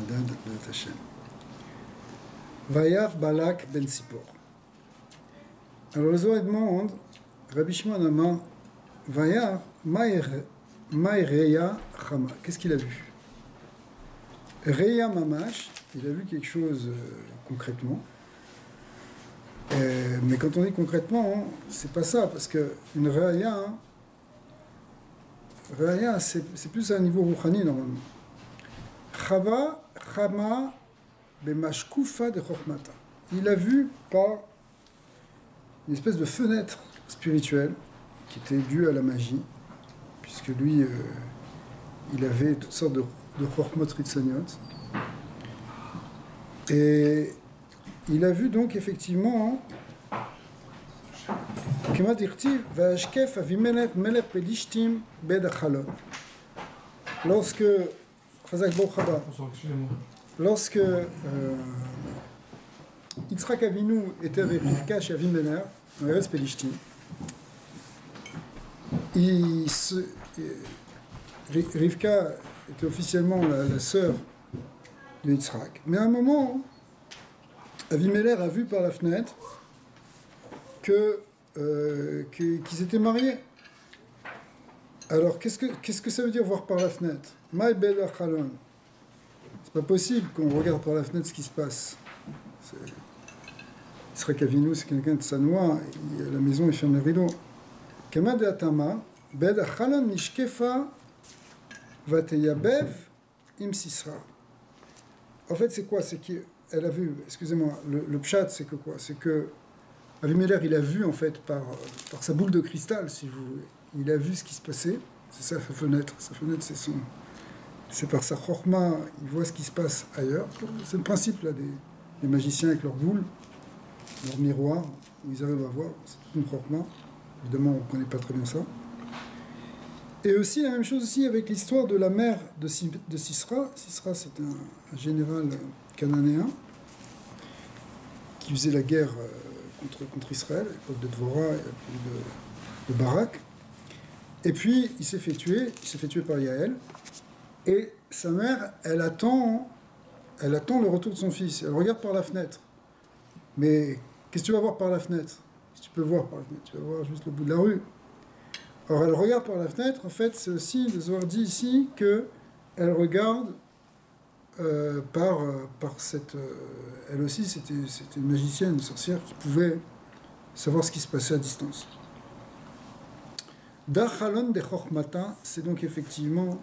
Hadad Adat Hashem. Vayar Balak ben Sipor. Alors le Zohar demande, Rabbi Shimon Amar, Vayar Maïreya Chama. Qu'est-ce qu'il a vu? Reya Mamash, il a vu quelque chose concrètement. Mais quand on dit concrètement, c'est pas ça, parce qu'une Reya, c'est plus à un niveau rouhani normalement. Chama bemashkufa de chokhmata. Il a vu par une espèce de fenêtre spirituelle qui était due à la magie, puisque lui, il avait toutes sortes de chokhmot ritzoniot. Et il a vu donc effectivement Kema dirtiv vashkef avimelech melech pelishtim bed achalon. Lorsque Yitzhak Avinu était avec Rivka chez Avimelech, dans Eretz Pelishtim, Rivka était officiellement la sœur de Yitzhak. Mais à un moment, Avimelech a vu par la fenêtre qu'ils étaient mariés. Alors, qu'est-ce que ça veut dire voir par la fenêtre? My bed achalon. C'est pas possible qu'on regarde par la fenêtre ce qui se passe. Yitzhak Avinu, c'est quelqu'un de sanois, la maison, il ferme le rideau. Kama de atama, bed achalon nishkefa vateyabev im sisra. En fait, c'est quoi? C'est qu'elle a vu, excusez-moi, le pshat, c'est que quoi? C'est que Avimelech, il a vu, en fait, par sa boule de cristal, si vous voulez. Il a vu ce qui se passait. C'est ça, sa fenêtre. Sa fenêtre, c'est par sa chorma, il voit ce qui se passe ailleurs. C'est le principe, là, des magiciens avec leur boule, leur miroir, où ils arrivent à voir. C'est toute une chorma. Évidemment, on ne connaît pas très bien ça. Et aussi, la même chose aussi avec l'histoire de la mère de Sisra. Sisra, c'est un général cananéen qui faisait la guerre contre Israël, à l'époque de Dvorah et de Barak. Et puis, il s'est fait tuer par Yaël. Et sa mère, elle attend le retour de son fils. Elle regarde par la fenêtre. Mais qu'est-ce que tu vas voir par la fenêtre? Qu'est-ce que tu peux voir par la fenêtre? Tu vas voir juste le bout de la rue. Alors, elle regarde par la fenêtre. En fait, c'est aussi, le Zohar dit ici, qu'elle regarde par cette... elle aussi, c'était une magicienne, une sorcière qui pouvait savoir ce qui se passait à distance. Dachalon de Chokhmata, c'est donc effectivement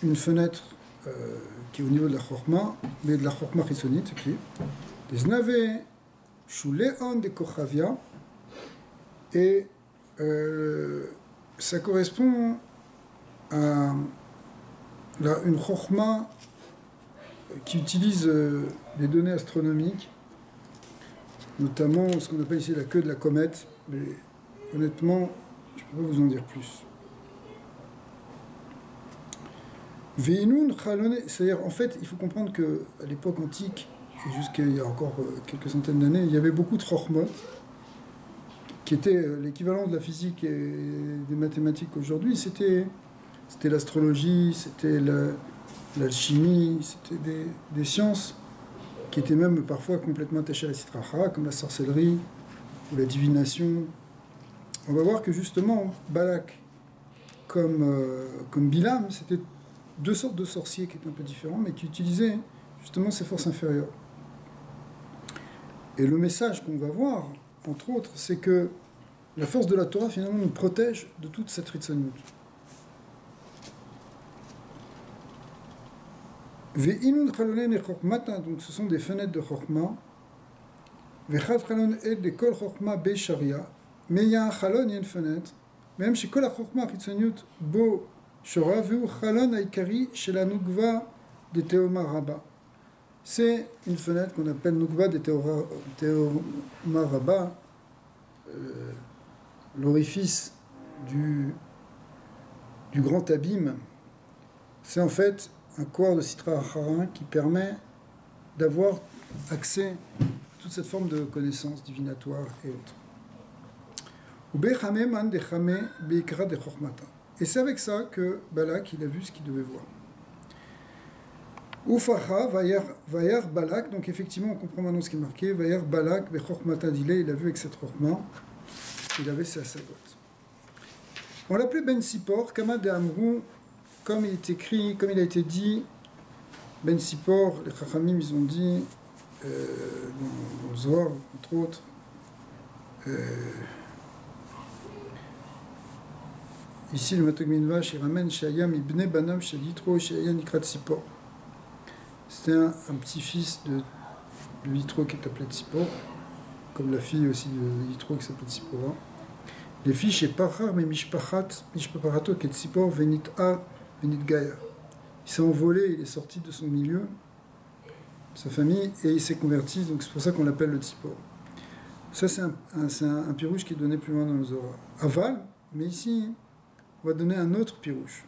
une fenêtre qui est au niveau de la Chokhma, mais de la Chokhma chissonite, c'est écrit. Des nave shuleon de Kochavia, et ça correspond à une Chokhma qui utilise des données astronomiques, notamment ce qu'on appelle ici la queue de la comète, mais honnêtement, je ne peux pas vous en dire plus. C'est-à-dire, en fait, il faut comprendre qu'à l'époque antique, et jusqu'il y a encore quelques centaines d'années, il y avait beaucoup de chokhmot, qui étaient l'équivalent de la physique et des mathématiques aujourd'hui. C'était l'astrologie, c'était l'alchimie, c'était des sciences qui étaient même parfois complètement attachées à la sitracha, comme la sorcellerie ou la divination. On va voir que justement, Balak, comme Bilam, c'était deux sortes de sorciers qui étaient un peu différents, mais qui utilisaient justement ces forces inférieures. Et le message qu'on va voir, entre autres, c'est que la force de la Torah, finalement, nous protège de toute cette ritzonut. Donc ce sont des fenêtres de Chokhma. Mais il y a un chalon, il y a une fenêtre. Même chez Kol HaChokhma Chitzoniut Bo Shora Veu Chalon Aikari chez la Nukva de Teoma Rabba. C'est une fenêtre qu'on appelle Nukva de Teoma Rabba, l'orifice du grand abîme. C'est en fait un corps de Sitra Acharin qui permet d'avoir accès à toute cette forme de connaissance divinatoire et autres. Et c'est avec ça que Balak il a vu ce qu'il devait voir. Ufacha, Vayar Balak, donc effectivement on comprend maintenant ce qui est marqué, Vayar Balak, Bechormata Dile, il a vu avec cette Chorma, il avait ses Asagot. On l'appelait Ben Sipor, Kama de Amrou, comme il est écrit, comme il a été dit, Ben Sipor, les Chachamim ils ont dit, dans le Zohar, entre autres, ici le Matog Minvash, il ramène Shayam Ibne Banam Shaditro Shayan Ikrat Sipor. C'était un petit-fils de Yitro qui est appelé Tzipor, comme la fille aussi de Yitro qui s'appelait Tzipora. Les filles chez Pachar, mais Mishpaparato qui est Tzipor, Venit A, Venit Gaïa. Il s'est envolé, il est sorti de son milieu, de sa famille, et il s'est converti, donc c'est pour ça qu'on l'appelle le Tzipor. Ça, c'est un pirouche qui est donné plus loin dans le Zohar. Aval, mais ici, on va donner un autre pirouche.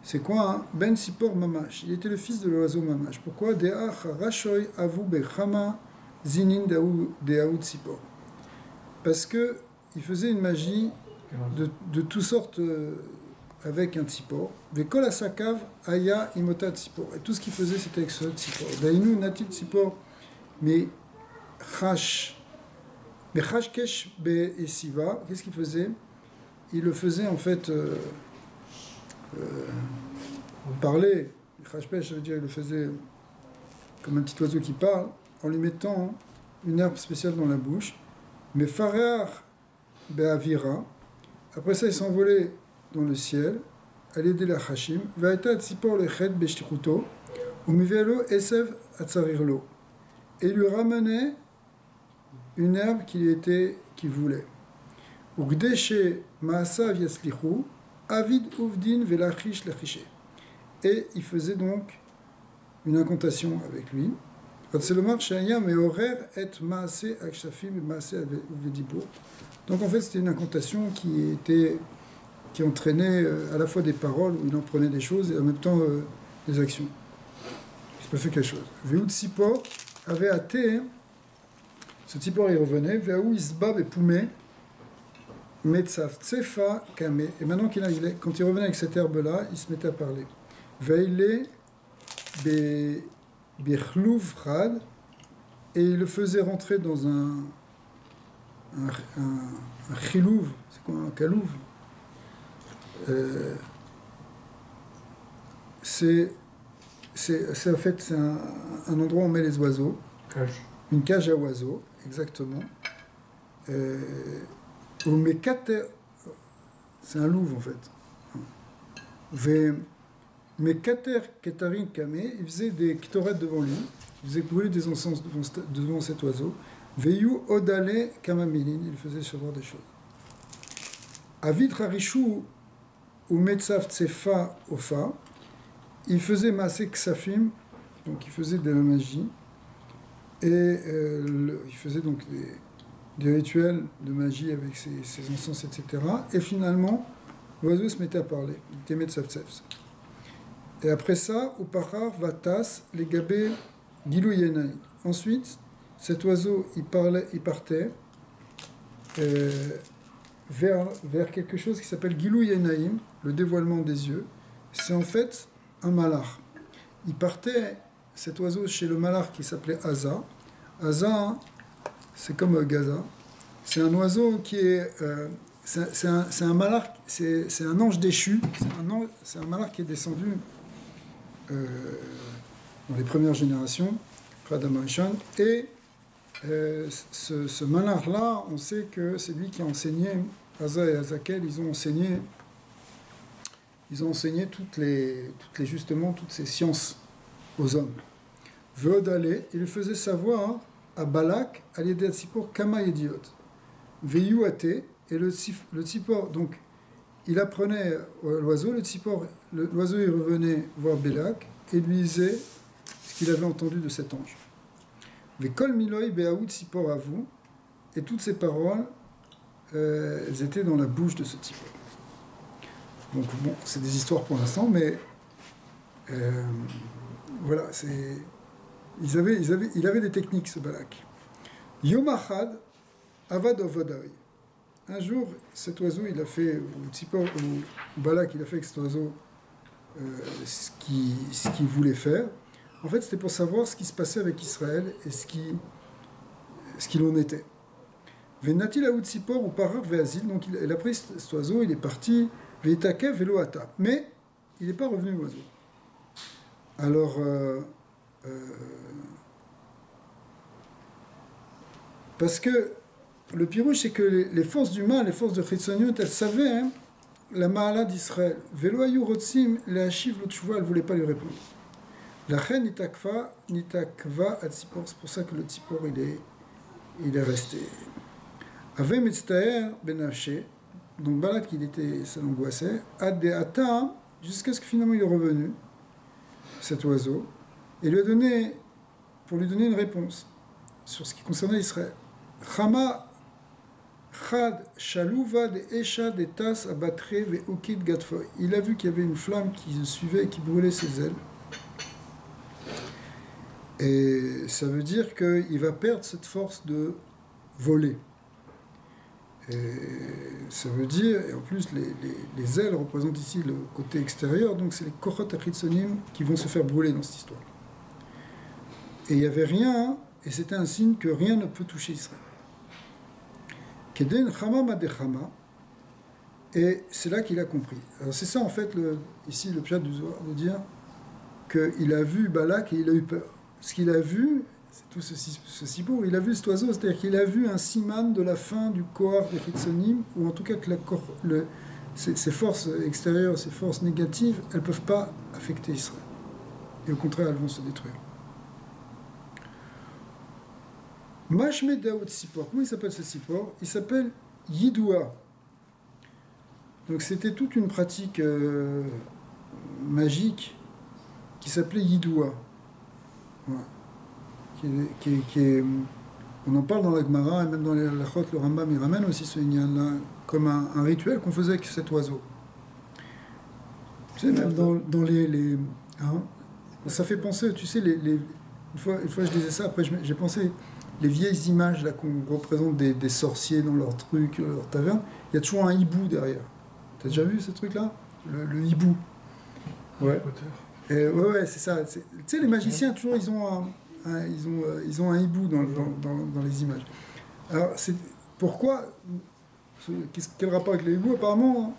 C'est quoi hein? Ben Sipor Mamash. Il était le fils de l'oiseau Mamash. Pourquoi De'ach Rashoy Avu Bechama Zinin De'aoud Sipor. Parce que il faisait une magie de toutes sortes avec un Tzipor. Vekol Asakav Aya Imota Tzipor. Et tout ce qu'il faisait, c'était avec ce Tzipor. Dainu Natit Tzipor. Mais Chash Kesh Be Esiva. Qu'est-ce qu'il faisait? Il le faisait en fait. Parler, Khashpesh, ça veut dire il le faisait comme un petit oiseau qui parle, en lui mettant une herbe spéciale dans la bouche. Mais Farar Be'avira, après ça il s'envolait dans le ciel, à l'aider la Hashim, Vaeta Tzipor Lechet Beshtichuto, ou Mivelo Esev Atzarirlo. Et il lui ramenait une herbe qu'il voulait. Ugdeshe Maasav Yatslichu, Avid Uvdin Velachish Lachiché. Et il faisait donc une incantation avec lui. Donc en fait c'était une incantation qui entraînait à la fois des paroles où il en prenait des choses et en même temps des actions. Il se passait quelque chose. Veout Tzipor avait hâté, ce Tzipor il revenait, Veout Isbab et Poumé, Metzav Tsefa Kame. Et maintenant quand il revenait avec cette herbe-là, il se mettait à parler. Veille Bechlouv Rad, et il le faisait rentrer dans un chilouv, c'est quoi un kalouv? C'est en fait c'est un endroit où on met les oiseaux. Cage. Une cage à oiseaux, exactement. Au Mekater, c'est un louve en fait. Mekater Ketarin Kame, il faisait des ketorettes devant lui, il faisait brûler des encens devant cet oiseau. Veyu Odale Kamamilin, il faisait savoir des choses. Avid Harishu ou Metzav Tsefa Ofa, il faisait Maaseh Ksafim, donc il faisait de la magie, et il faisait donc des rituels de magie avec ses encens, etc. Et finalement, l'oiseau se mettait à parler, il était Metzav Tsefs. Et après ça, au Pachar, Vatas, les Gabé, Gilou Yenaï. Ensuite, cet oiseau, il partait vers quelque chose qui s'appelle Gilou Yenaïm, le dévoilement des yeux. C'est en fait un malar. Il partait, cet oiseau, chez le malar qui s'appelait Aza. Aza, c'est comme Gaza. C'est un oiseau qui est... c'est un malar, c'est un ange déchu. C'est un malar qui est descendu dans les premières générations, Adam Rishon, et ce malar-là, on sait que c'est lui qui a enseigné, Aza et Azakel, ils ont enseigné toutes ces sciences aux hommes. Veodale, il faisait savoir à Balak, à l'aider à Tzipor, Kama Yediot. Veyuate, et le Tzipor, donc, il apprenait à l'oiseau, l'oiseau il revenait voir Balak et lui disait ce qu'il avait entendu de cet ange. Vekol Miloi Beaoud Tzipor Avou, et toutes ces paroles, elles étaient dans la bouche de ce Tzipor. Donc bon, c'est des histoires pour l'instant, mais voilà, il avait des techniques, ce Balak. Yom Achad Avad Ovodai. Un jour, cet oiseau, il a fait, ou Tzipor, ou Balak, il a fait avec cet oiseau ce qu'il voulait faire. En fait, c'était pour savoir ce qui se passait avec Israël et ce qu'il en était. Venati la Tzipor ou Parar Veazil, donc il a pris cet oiseau, il est parti, Veitake Veloata. Mais il n'est pas revenu l'oiseau. Alors, parce que le pirouche, c'est que les forces du mal, les forces de Chitzoniut, elles savaient la Ma'ala d'Israël. Velo ayu rotzim le'ashiv lo tshuva, elles ne voulaient pas lui répondre. La reine nitakva à Tzipor, c'est pour ça que le Tzipor, il est resté. Ave mitztaer benafshe, donc Balak, ça l'angoissait, ad de ata, jusqu'à ce que finalement il est revenu, cet oiseau, et pour lui donner une réponse sur ce qui concernait Israël. Chama chad shaluva de esha de tas abatre ve okid gatfoy. Il a vu qu'il y avait une flamme qui le suivait et qui brûlait ses ailes. Et ça veut dire qu'il va perdre cette force de voler. Et ça veut dire, et en plus les ailes représentent ici le côté extérieur, donc c'est les kochot achitzonim qui vont se faire brûler dans cette histoire. Et il n'y avait rien, et c'était un signe que rien ne peut toucher Israël. Keden chama madechama, et c'est là qu'il a compris. Alors c'est ça en fait, ici le pshat du Zohar, de dire qu'il a vu Balak et il a eu peur. Ce qu'il a vu, c'est tout ceci pour, il a vu cet oiseau, c'est-à-dire qu'il a vu un siman de la fin du Kohar des Chitzonim, ou en tout cas que ces forces extérieures, ces forces négatives, elles ne peuvent pas affecter Israël. Et au contraire, elles vont se détruire. Mashme Daoud Sipor, comment il s'appelle ce Sipor? Il s'appelle Yidoua. Donc c'était toute une pratique magique qui s'appelait Yidoua. Voilà. On en parle dans la Gemara et même dans les Lachot, le Rambam, il ramène aussi ce Inyan-là comme un rituel qu'on faisait avec cet oiseau. Tu sais, même dans les hein, ça fait penser, tu sais, une fois je disais ça, après j'ai pensé, les vieilles images là qu'on représente des sorciers dans leurs trucs, leurs tavernes, il y a toujours un hibou derrière. T'as déjà vu ce truc-là, le hibou? Ouais. Ouais, c'est ça. Tu sais, les magiciens, toujours, ils ont un hibou dans les images. Alors, pourquoi quel rapport avec les hiboux? Apparemment,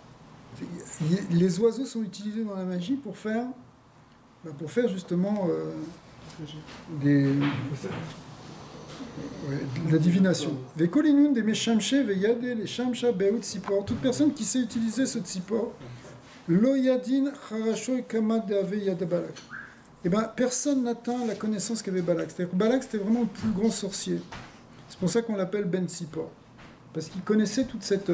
les oiseaux sont utilisés dans la magie pour faire justement de la divination. Ve kolinun des meshamche ve yade les shamsha beut sipor. Toute personne qui sait utiliser ce sipor, lo yadin charasho kamad deave yada Balak. Eh bien, personne n'atteint la connaissance qu'avait Balak. C'est-à-dire que Balak, c'était vraiment le plus grand sorcier. C'est pour ça qu'on l'appelle Ben Sipor. Parce qu'il connaissait toute cette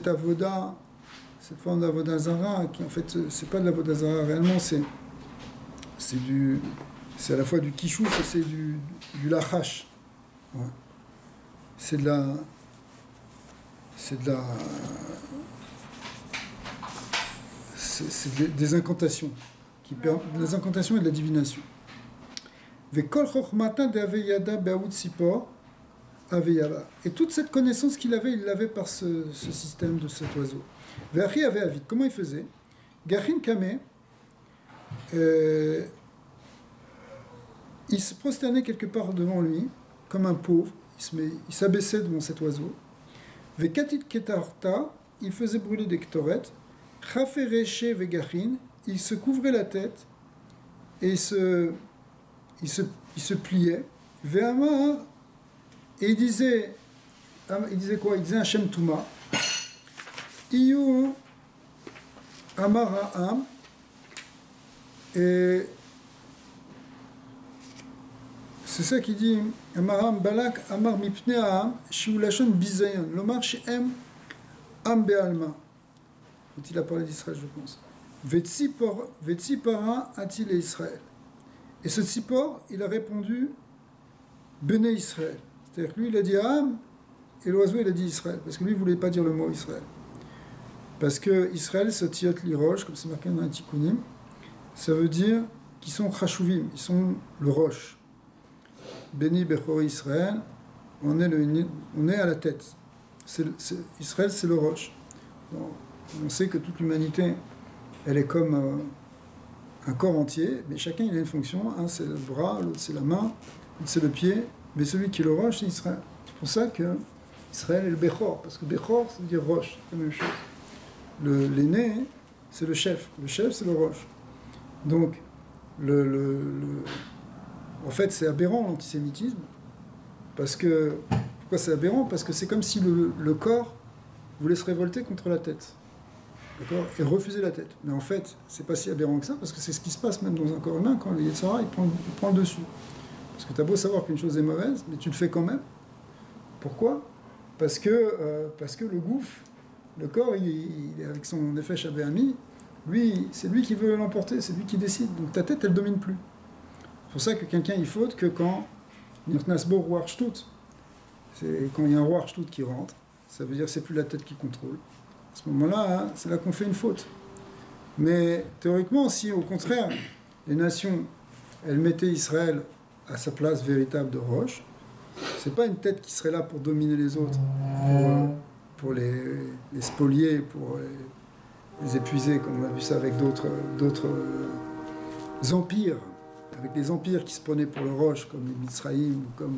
avoda, cette forme d'avoda zara, qui en fait, c'est pas de l'avoda zara réellement, c'est à la fois du kishou, c'est du lachash. Ouais. C'est des incantations. Les incantations et de la divination. Et toute cette connaissance qu'il avait, il l'avait par ce système de cet oiseau. Comment il faisait? Gachin Kame, il se prosternait quelque part devant lui, comme un pauvre, il s'abaissait devant cet oiseau. Vekatit Ketarta, il faisait brûler des ktorettes. Chafereche Vegachin, il se couvrait la tête et il se pliait. Ve'amar, et il disait quoi? Il disait Hashem Touma. Iyu Amar Ha'am, et c'est ça qu'il dit Amar Ha'am Balak Amar Mipne Ha'am Shiulashon Bizayon Lomar She'em Am Be'alma. Il a parlé d'Israël, je pense. Vetsipara a-t-il et Israël. Et ce Tzipor, il a répondu Béné Israël. C'est-à-dire que lui, il a dit Am, et l'oiseau, il a dit Israël. Parce que lui, il ne voulait pas dire le mot Israël. Parce que Israël, c'est Tiot Liroche, comme c'est marqué dans un Tikkunim, ça veut dire qu'ils sont Chashuvim, ils sont le roche. Béni Bechori Israël, on est à la tête. Israël, c'est le roche. On sait que toute l'humanité elle est comme un corps entier, mais chacun il a une fonction. Un c'est le bras, l'autre c'est la main, l'autre c'est le pied, mais celui qui est le roche, c'est Israël. C'est pour ça que Israël est le Bechor, parce que Bechor, ça veut dire roche, c'est la même chose. L'aîné, c'est le chef, c'est le roche. Donc, en fait, c'est aberrant l'antisémitisme, parce que, pourquoi c'est aberrant? Parce que c'est comme si le corps voulait se révolter contre la tête, d'accord? Et refuser la tête. Mais en fait, c'est pas si aberrant que ça, parce que c'est ce qui se passe même dans un corps humain, quand le Yetzirah, il prend le dessus. Parce que tu as beau savoir qu'une chose est mauvaise, mais tu le fais quand même. Pourquoi? Parce que le gouffre, le corps, il est avec son effet Shabéami, lui, c'est lui qui veut l'emporter, c'est lui qui décide. Donc ta tête, elle ne domine plus. C'est pour ça que quelqu'un, il faute que quand Nirtnasbo Roar Shtut, c'est quand il y a un Roar Shtut qui rentre, ça veut dire que c'est plus la tête qui contrôle. À ce moment-là, hein, c'est là qu'on fait une faute. Mais théoriquement, si au contraire, les nations, elles mettaient Israël à sa place véritable de roche, c'est pas une tête qui serait là pour dominer les autres, pour les spolier, pour les épuiser, comme on a vu ça avec d'autres empires, avec les empires qui se prenaient pour le roche, comme les Mitzraïm, ou comme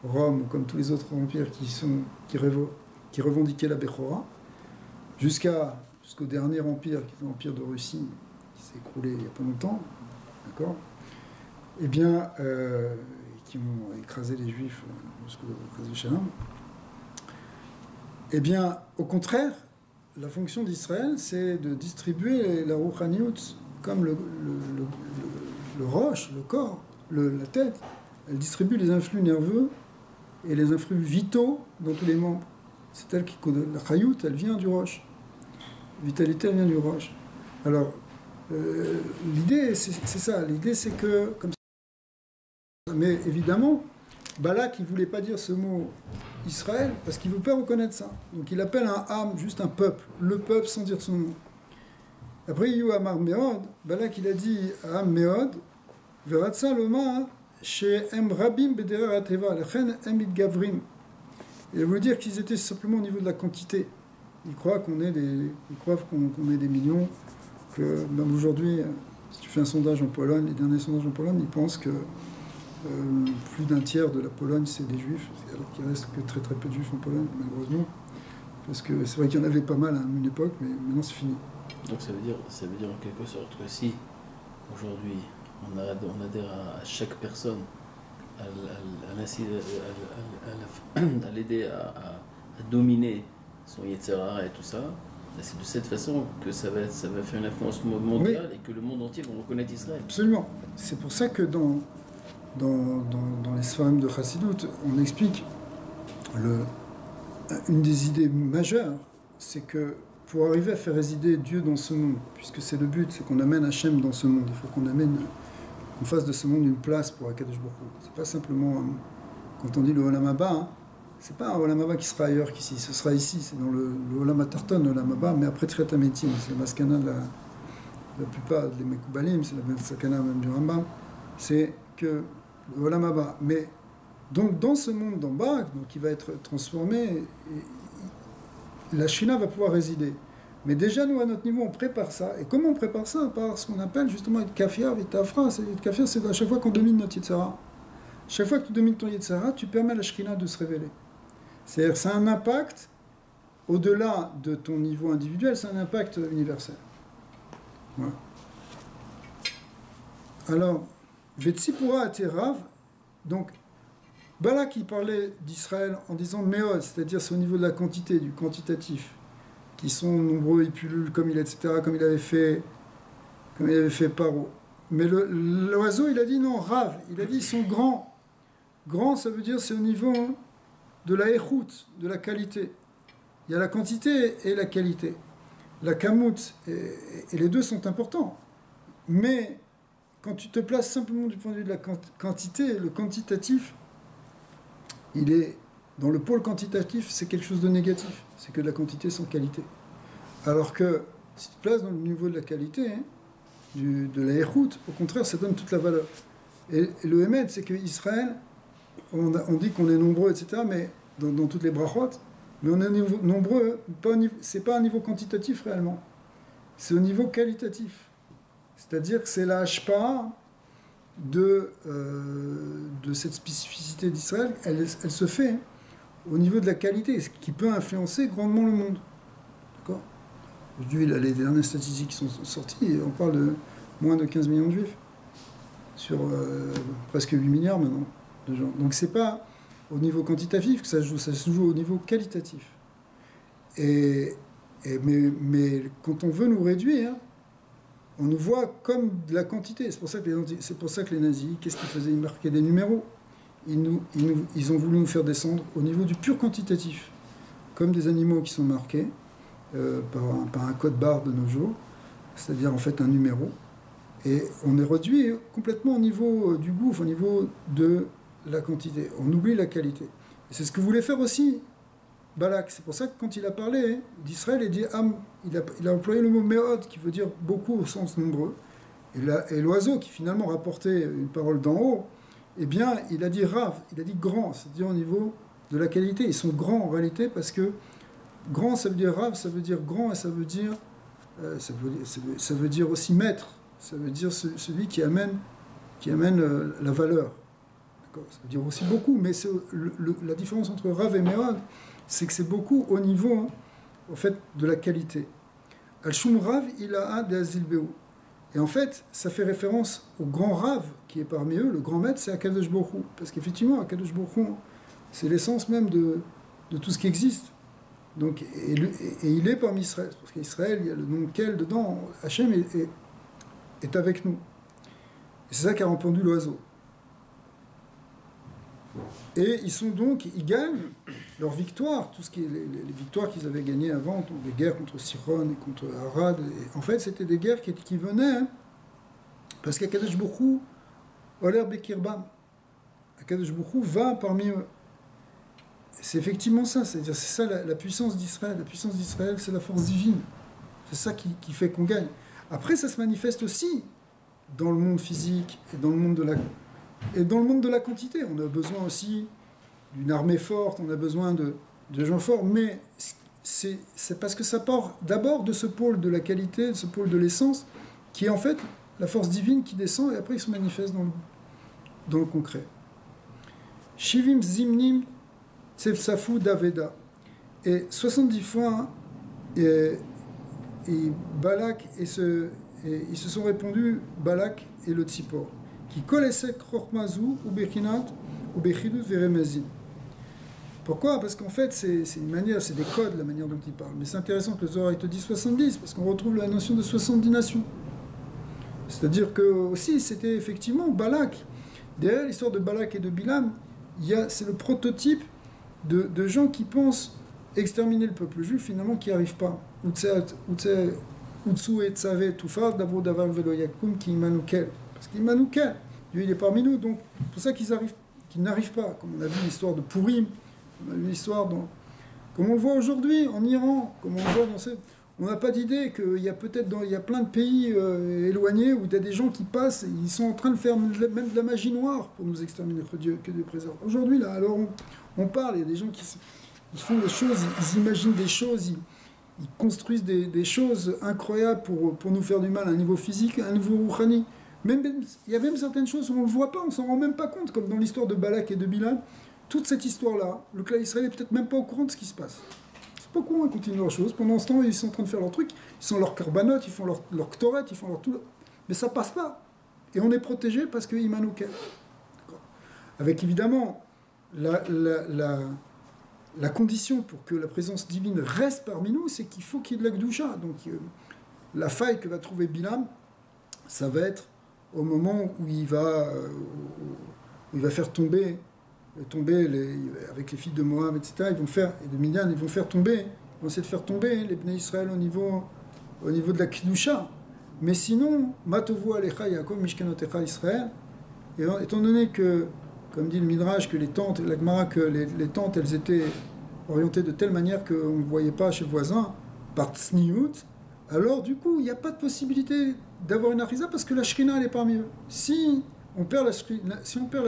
Rome, ou comme tous les autres empires qui revendiquaient la Bechora, jusqu'au dernier empire, qui est l'empire de Russie, qui s'est écroulé il n'y a pas longtemps, d'accord? Eh bien, qui ont écrasé les Juifs jusqu'au Chas Shalom. Eh bien, au contraire, la fonction d'Israël, c'est de distribuer la Rouchaniout comme le roche, le corps, la tête. Elle distribue les influx nerveux et les influx vitaux dans tous les membres. C'est elle qui... La Chayout, elle vient du roche. La vitalité, elle vient du roche. Alors, l'idée, c'est ça. L'idée, c'est que... Comme ça. Mais évidemment, Balak, il ne voulait pas dire ce mot Israël, parce qu'il ne veut pas reconnaître ça. Donc il appelle un Ham, juste un peuple, le peuple sans dire son nom. Après, Yu Amar Meod, Balak, il a dit à Ham Meod, Veratsa Loma, chez Em Rabim Bederer Ateva, Lechen Emid Gavrim. Il veut dire qu'ils étaient simplement au niveau de la quantité. Ils croient qu'on est des millions, que même aujourd'hui, si tu fais un sondage en Pologne, les derniers sondages en Pologne, ils pensent que plus d'un tiers de la Pologne, c'est des juifs, alors qu'il reste que très très peu de juifs en Pologne, malheureusement. Parce que c'est vrai qu'il y en avait pas mal à une époque, mais maintenant c'est fini. Donc ça veut dire en quelque sorte que si aujourd'hui on adhère à chaque personne, à l'aider à dominer son Yetzirah et tout ça, c'est de cette façon que ça va faire une influence mondiale, oui, et que le monde entier va reconnaître Israël. Absolument. C'est pour ça que dans les Sfarim de Chassidut, on explique une des idées majeures, c'est que pour arriver à faire résider Dieu dans ce monde, puisque c'est le but, c'est qu'on amène Hachem dans ce monde, il faut qu'on fasse de ce monde une place pour Akadosh Baruch Hu. C'est pas simplement, quand on dit le Olam Haba, hein, c'est pas un Olam Haba qui sera ailleurs qu'ici, ce sera ici, c'est dans le Olam HaTarton, le Olam Haba, mais après Triat HaMetim, c'est la maskana de la plupart des Mekoubalim, c'est la maskana même du Rambam, c'est que le Olam Haba. Mais donc dans ce monde d'en bas, donc qui va être transformé, la Shina va pouvoir résider. Mais déjà nous à notre niveau on prépare ça. Et comment on prépare ça? Par ce qu'on appelle justement être kafia, vitafra. Kafia, c'est à chaque fois qu'on domine notre Yetzirah. Chaque fois que tu domines ton Yetzirah, tu permets à la Shekhinah de se révéler. C'est-à-dire que ça a un impact au-delà de ton niveau individuel, c'est un impact universel. Voilà. Alors, Vetsipura Aterav, donc Balak il parlait d'Israël en disant Méod, c'est-à-dire c'est au niveau de la quantité, du quantitatif, qui sont nombreux, ils pullulent comme il est, etc., comme il avait fait Paro. Mais l'oiseau, il a dit non, Rav, il a dit ils sont grands. Grand, ça veut dire c'est au niveau de la échoute, de la qualité. Il y a la quantité et la qualité. La kamout, et les deux sont importants. Mais quand tu te places simplement du point de vue de la quantité, le quantitatif, il est dans le pôle quantitatif, c'est quelque chose de négatif. C'est que de la quantité sans qualité. Alors que si tu te places dans le niveau de la qualité, hein, de la échoute, au contraire, ça donne toute la valeur. Et le Hémed, c'est qu'Israël, on dit qu'on est nombreux, etc., mais dans toutes les brachot, mais on est nombreux, c'est pas un niveau quantitatif réellement. c'est au niveau qualitatif. C'est-à-dire que c'est la hashpa de cette spécificité d'Israël, elle se fait au niveau de la qualité, ce qui peut influencer grandement le monde. D'accord ? Aujourd'hui, là, les dernières statistiques qui sont sorties, on parle de moins de 15 millions de juifs, sur presque 8 milliards maintenant de gens. Donc c'est pas au niveau quantitatif que ça se joue au niveau qualitatif. Mais quand on veut nous réduire, on nous voit comme de la quantité. C'est pour ça que les nazis, qu'est-ce qu'ils faisaient ? Ils marquaient des numéros. Ils ont voulu nous faire descendre au niveau du pur quantitatif, comme des animaux qui sont marqués par un code barre de nos jours, c'est-à-dire en fait un numéro. Et on est réduit complètement au niveau du gouffre, au niveau de la quantité. On oublie la qualité. Et c'est ce que voulait faire aussi Balak. C'est pour ça que quand il a parlé d'Israël, il a employé le mot méod, qui veut dire beaucoup au sens nombreux. Et l'oiseau qui finalement rapportait une parole d'en haut, eh bien, il a dit rav, il a dit grand, c'est-à-dire au niveau de la qualité. Ils sont grands en réalité parce que grand, ça veut dire rav, ça veut dire grand, et ça veut dire aussi maître. Ça veut dire celui qui amène la valeur. D'accord ? Ça veut dire aussi beaucoup, mais la différence entre rav et méod, c'est que c'est beaucoup au niveau, en fait, de la qualité. Al-Shum Rav, il a un d'Azilbeo. Et en fait, ça fait référence au grand Rav qui est parmi eux. Le grand maître, c'est Akadosh Baruch Hu. Parce qu'effectivement, Akadosh Baruch Hu, c'est l'essence même de tout ce qui existe. Donc, et il est parmi Israël. Parce qu'Israël, il y a le nom de quel dedans. Hachem est avec nous. Et c'est ça qu'a répondu l'oiseau. Et ils gagnent leur victoire, tout ce qui est les victoires qu'ils avaient gagnées avant, donc les guerres contre Siron et contre Arad. Et en fait, c'était des guerres qui venaient parce qu'Akadosh Baruch Hu, Oler Bekirbam, Akadosh Baruch Hu va parmi eux. C'est effectivement ça, c'est ça la puissance d'Israël. La puissance d'Israël, c'est la force divine. C'est ça qui fait qu'on gagne. Après, ça se manifeste aussi dans le monde physique et dans le monde de la quantité. On a besoin aussi d'une armée forte, on a besoin de gens forts, mais c'est parce que ça part d'abord de ce pôle de la qualité, de ce pôle de l'essence, qui est en fait la force divine qui descend et après il se manifeste dans le concret. Shivim Zimnim Tsefsafu Daveda. Et 70 fois, et Balak ils se sont répondus, Balak et le Tzipor, qui connaissaient Krochmazou ou Bechinat ou Bechidut Veremazin. Pourquoi ? Parce qu'en fait, c'est une manière, c'est des codes, la manière dont ils parlent. Mais c'est intéressant que le Zohar te dit 70, parce qu'on retrouve la notion de 70 nations. C'est-à-dire que aussi, c'était effectivement Balak. Derrière l'histoire de Balak et de Bilam, c'est le prototype de gens qui pensent exterminer le peuple juif, finalement, qui n'y arrivent pas. Utsu et Tzavé Tufar, Davro Davar Velo Yakum, qui Immanukel. Parce qu'Immanukel, Dieu il est parmi nous, donc c'est pour ça qu'ils n'arrivent pas. Comme on a vu l'histoire de Purim, on a vu l'histoire comme on le voit aujourd'hui en Iran, comme on le voit on n'a pas d'idée qu'il y a il y a plein de pays éloignés où il y a des gens qui passent et ils sont en train de faire même de la magie noire pour nous exterminer, que Dieu préserve. Aujourd'hui, là, alors on parle, il y a des gens qui ils font des choses, ils imaginent des choses, ils construisent des choses incroyables pour nous faire du mal à un niveau physique, à un niveau rouhani. Il y a même certaines choses où on ne le voit pas, on ne s'en rend même pas compte, comme dans l'histoire de Balak et de Bilam. Toute cette histoire-là, le clan Israël n'est peut-être même pas au courant de ce qui se passe. C'est pas au courant, ils continuent leurs choses. Pendant ce temps, ils sont en train de faire leurs trucs, ils sont leurs korbanot, ils font leur ktoret, ils font leur tout. Mais ça passe pas. Et on est protégé parce que Immanukel. Avec évidemment la condition pour que la présence divine reste parmi nous, c'est qu'il faut qu'il y ait de la Gdusha. Donc la faille que va trouver Bilam, ça va être au moment où il va faire tomber avec les filles de Moab, etc. Et de Midian, ils vont essayer de faire tomber les Bnei Israël au niveau de la Kedusha. Mais sinon, Matovu Alecha Yaakov Mishkanotecha Israël, et étant donné que, comme dit le Midrash, que les tentes, la Gemara, que les tentes, elles étaient orientées de telle manière qu'on ne voyait pas chez le voisin, par Tsniout, alors du coup, il n'y a pas de possibilité d'avoir une Arisa parce que la Shrina, elle est parmi eux. Si on perd la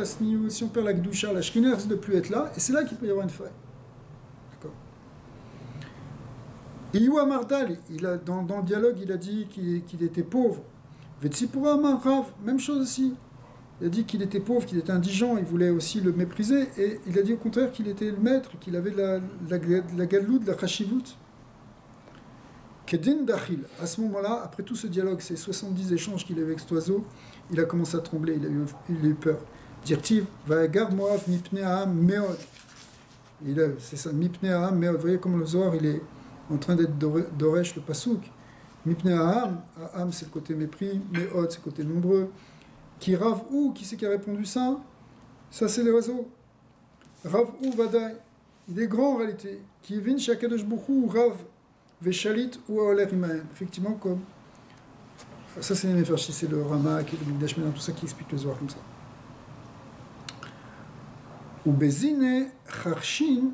Sniout, si on perd la Gdusha, la Shrina risque de plus être là, et c'est là qu'il peut y avoir une faille. D'accord. Et Iwa Mardal, dans le dialogue, il a dit qu'il était pauvre. Vetsipura Rav, même chose aussi. Il a dit qu'il était pauvre, qu'il était indigent, il voulait aussi le mépriser. Et il a dit au contraire qu'il était le maître, qu'il avait la galoute, la chashivut. Kedin Dachil, à ce moment-là, après tout ce dialogue, ces 70 échanges qu'il avait avec cet oiseau, il a commencé à trembler, il a eu peur. Dirtiv, Vagar Moav Mipne Aham Meod. C'est ça, Mipne Aham Meod. Vous voyez comme le Zohar, il est en train d'être Doresh, le Pasouk. Mipne Aham, Aham c'est le côté mépris, Meod c'est le côté nombreux. Qui Rav ou, qui c'est qui a répondu ça? Ça c'est l'oiseau. Rav ou Vadai, il est grand en réalité. Qui vin Shakadosh Bokhu Rav Veshalit ou Aoler Imaen. Effectivement, comme. Ça c'est les Mefarchi, c'est le Ramak et le Migdash Medan, tout ça qui explique le Zohar comme ça. Ou Bezine Charshin,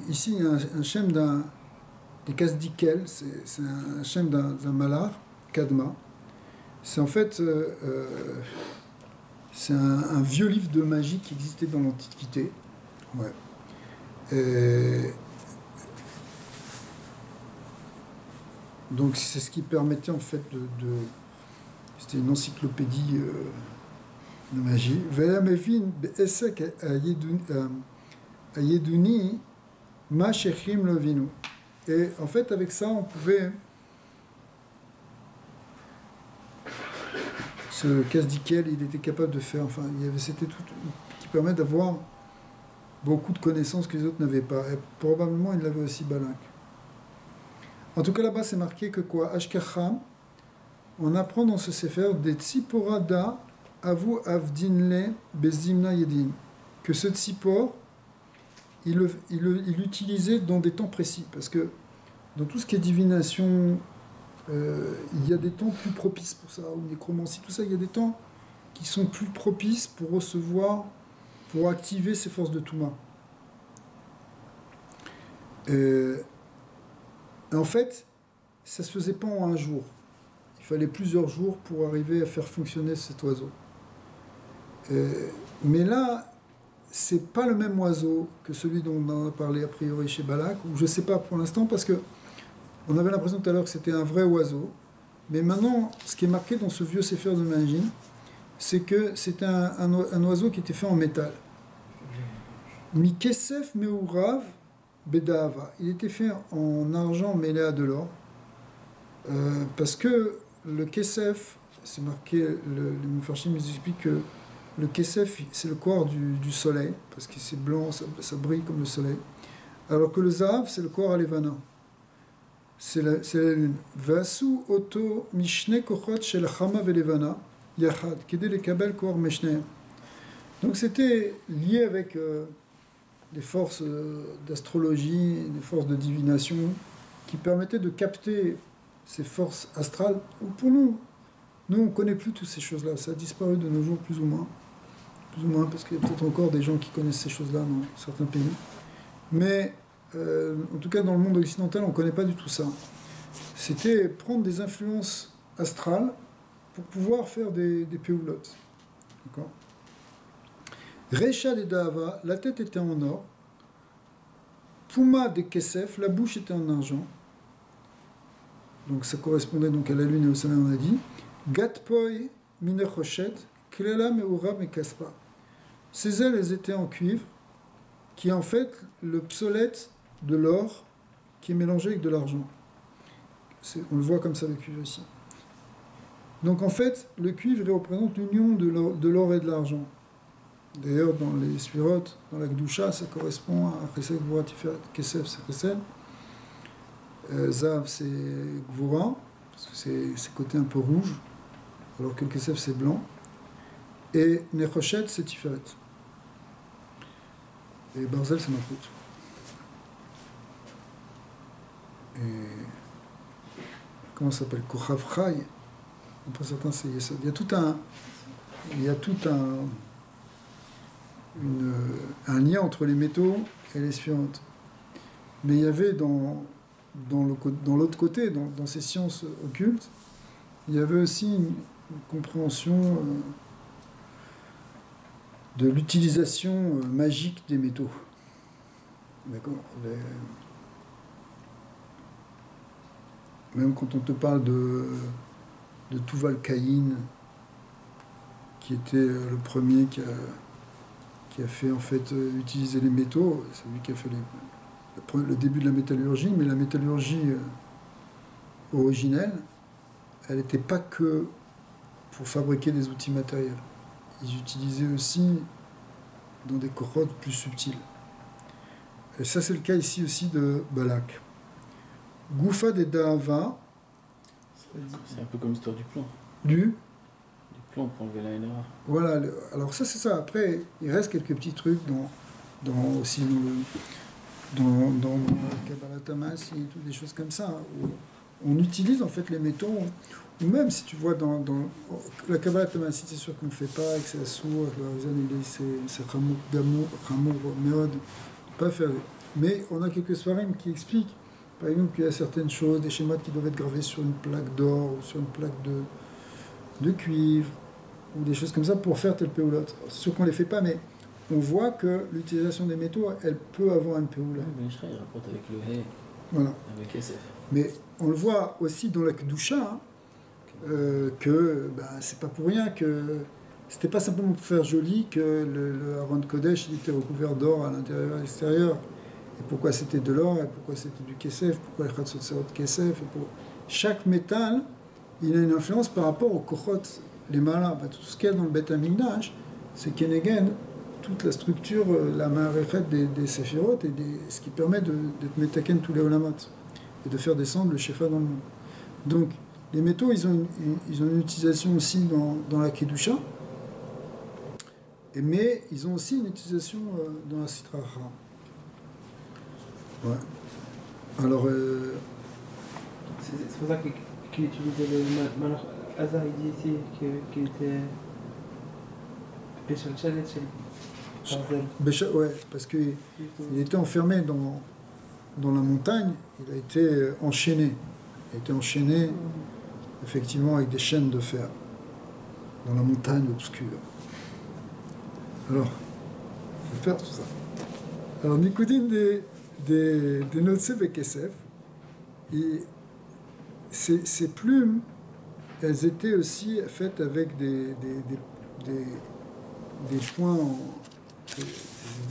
ici il y a un shem des Kasdikel, c'est un shem d'un malar, Kadma. C'est en fait c'est un vieux livre de magie qui existait dans l'Antiquité. Ouais. Donc c'est ce qui permettait en fait c'était une encyclopédie de magie. Ve'amevin be'esek ayeduni ma shechim lovinu. Et en fait avec ça on pouvait ce Kasdikel, il était capable de faire, enfin c'était tout qui permet d'avoir beaucoup de connaissances que les autres n'avaient pas. Et probablement il l'avait aussi Balak. En tout cas, là-bas, c'est marqué que quoi? Ashkacham, on apprend dans ce sefer des tziporada avu avdinle bezimna yedin. Que ce tzipor, il l'utilisait dans des temps précis. Parce que dans tout ce qui est divination, il y a des temps plus propices pour ça, ou nécromancie, tout ça, il y a des temps qui sont plus propices pour recevoir, pour activer ces forces de Touma. En fait, ça ne se faisait pas en un jour. Il fallait plusieurs jours pour arriver à faire fonctionner cet oiseau. Mais là, c'est pas le même oiseau que celui dont on a parlé a priori chez Balak, ou je ne sais pas pour l'instant, parce que on avait l'impression tout à l'heure que c'était un vrai oiseau. Mais maintenant, ce qui est marqué dans ce vieux Sefer de magie, c'est que c'était un oiseau qui était fait en métal. Mi kesef meurav Bedava. Il était fait en argent mêlé à de l'or, parce que le kesef, c'est marqué, les Mefarshim nous expliquent que le kesef, c'est le corps du soleil, parce que c'est blanc, ça brille comme le soleil, alors que le zahav, c'est le corps à l'Evana, c'est la lune. Vasu oto mishne kochot shel chama velevana yachad, kede le kabel kor meshneem. Donc c'était lié avec des forces d'astrologie, des forces de divination, qui permettaient de capter ces forces astrales. Pour nous, on ne connaît plus toutes ces choses-là. Ça a disparu de nos jours, plus ou moins. Plus ou moins, parce qu'il y a peut-être encore des gens qui connaissent ces choses-là dans certains pays. Mais, en tout cas, dans le monde occidental, on ne connaît pas du tout ça. C'était prendre des influences astrales pour pouvoir faire des péoulottes. D'accord ? Recha de Dahava, la tête était en or. Puma de Kesef, la bouche était en argent. Donc ça correspondait donc à la lune et au soleil, on a dit. Gatpoi minechochet, Klela meura mekaspa. Ses ailes, elles étaient en cuivre, qui est en fait l'obsolète de l'or qui est mélangé avec de l'argent. On le voit comme ça, le cuivre ici. Donc en fait, le cuivre il représente l'union de l'or et de l'argent. D'ailleurs, dans les Sphirot, dans la Gdusha, ça correspond à Chesed, Gvura, Tiferet, Kesef, c'est Chesed. Zav, c'est Gvura, parce que c'est côté un peu rouge, alors que le Kesef, c'est blanc. Et Nechoshet, c'est Tiferet. Et Barzel, c'est Malchut. Et comment ça s'appelle? Kochav Chai. Après certains, c'est Yesod. Il y a tout un lien entre les métaux et les sphirotes. Mais il y avait dans l'autre côté, dans ces sciences occultes, il y avait aussi une compréhension de l'utilisation magique des métaux. D'accord. Même quand on te parle de Tuval Caïn, qui était le premier qui a fait en fait utiliser les métaux, c'est lui qui a fait le début de la métallurgie, mais la métallurgie originelle, elle n'était pas que pour fabriquer des outils matériels. Ils utilisaient aussi dans des corrodes plus subtiles. Et ça, c'est le cas ici aussi de Balak. Goufa des Dahava. C'est un peu comme l'histoire du plomb. Du plomb pour enlever la NRA. Voilà, alors ça, c'est ça. Après, il reste quelques petits trucs aussi dans Kabbalah Tamassi et tout, des choses comme ça, où on utilise en fait les métaux, ou même si tu vois dans la Kabbalah Tamassi, c'est sûr qu'on ne fait pas, que c'est assourd, c'est Ramour, Méod, pas faire. Mais on a quelques svarim qui expliquent, par exemple, qu'il y a certaines choses, des schémas qui doivent être gravés sur une plaque d'or ou sur une plaque de cuivre, ou des choses comme ça pour faire tel péoulotte. C'est sûr qu'on ne les fait pas, mais on voit que l'utilisation des métaux, elle peut avoir un péoula. Oui, Ben il rapporte avec le Hay, voilà. avec SF. Mais on le voit aussi dans la Kedusha, que c'est pas pour rien que c'était pas simplement pour faire joli que le Aaron de Kodesh il était recouvert d'or à l'intérieur et à l'extérieur. Et pourquoi c'était de l'or, et pourquoi c'était du Kesef, pourquoi les Khatsot Serot Kesef. Chaque métal, il a une influence par rapport aux Kochot, les malins. Tout ce qu'il y a dans le Beth Amikdash, c'est Kenegen, toute la structure, la Ma'arechet des Séphirot, et ce qui permet d'être Metaken tous les Olamot, et de faire descendre le Shefa dans le monde. Donc, les métaux, ils ont une utilisation aussi dans la Kedusha, mais ils ont aussi une utilisation dans la Sitra Achra. Ouais. Alors... C'est pour ça qu'il utilisait le Malach Hazar, il dit ici qu'il était Béchal Chalet chez ouais, parce qu'il était enfermé dans la montagne, il a été enchaîné. Il a été enchaîné, effectivement, avec des chaînes de fer, dans la montagne obscure. Alors, je vais faire tout ça. Alors, Nikoudine des Notse Bekesef, ces plumes, elles étaient aussi faites avec des points,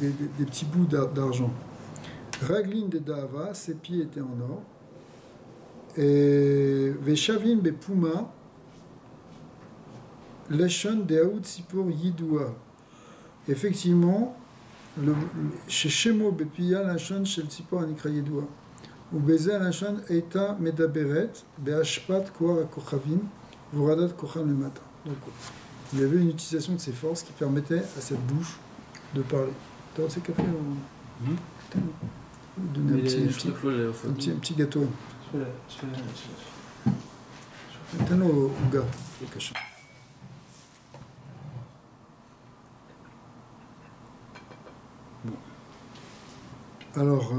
des petits bouts d'argent. Raglin de Dava, ses pieds étaient en or. Et Veshavim Bepuma, Leshon de Aoud Sipor Yidua. Effectivement, chez Shemo Bepia, Leshon Shel Sipor Anikra Yidua. Ou Beze Leshon Eita Medaberet, Beashpat Koar Kochavim, Vuradat Kocham le matin. Donc, il y avait une utilisation de ces forces qui permettait à cette bouche de parler. Tu as ces cafés donner un petit gâteau. Donne au gars, au cachet. Bon. Alors,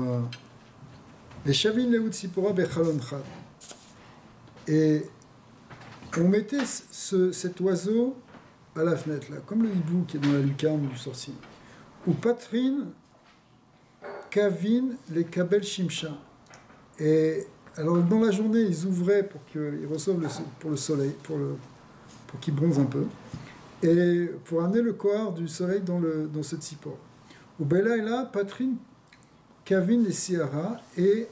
les Shavin Leout Sipora Bechalon Chad. Et on mettait cet oiseau à la fenêtre, là, comme le hibou qui est dans la lucarne du sorcier. Ou Patrine, Kavin, les Kabel Shimsha. Et alors, dans la journée, ils ouvraient pour qu'ils reçoivent pour le soleil, pour qu'il bronze un peu, et pour amener le kohar du soleil dans ce tzipor. Ou Bela et là, Patrine, Kavin et Siara, et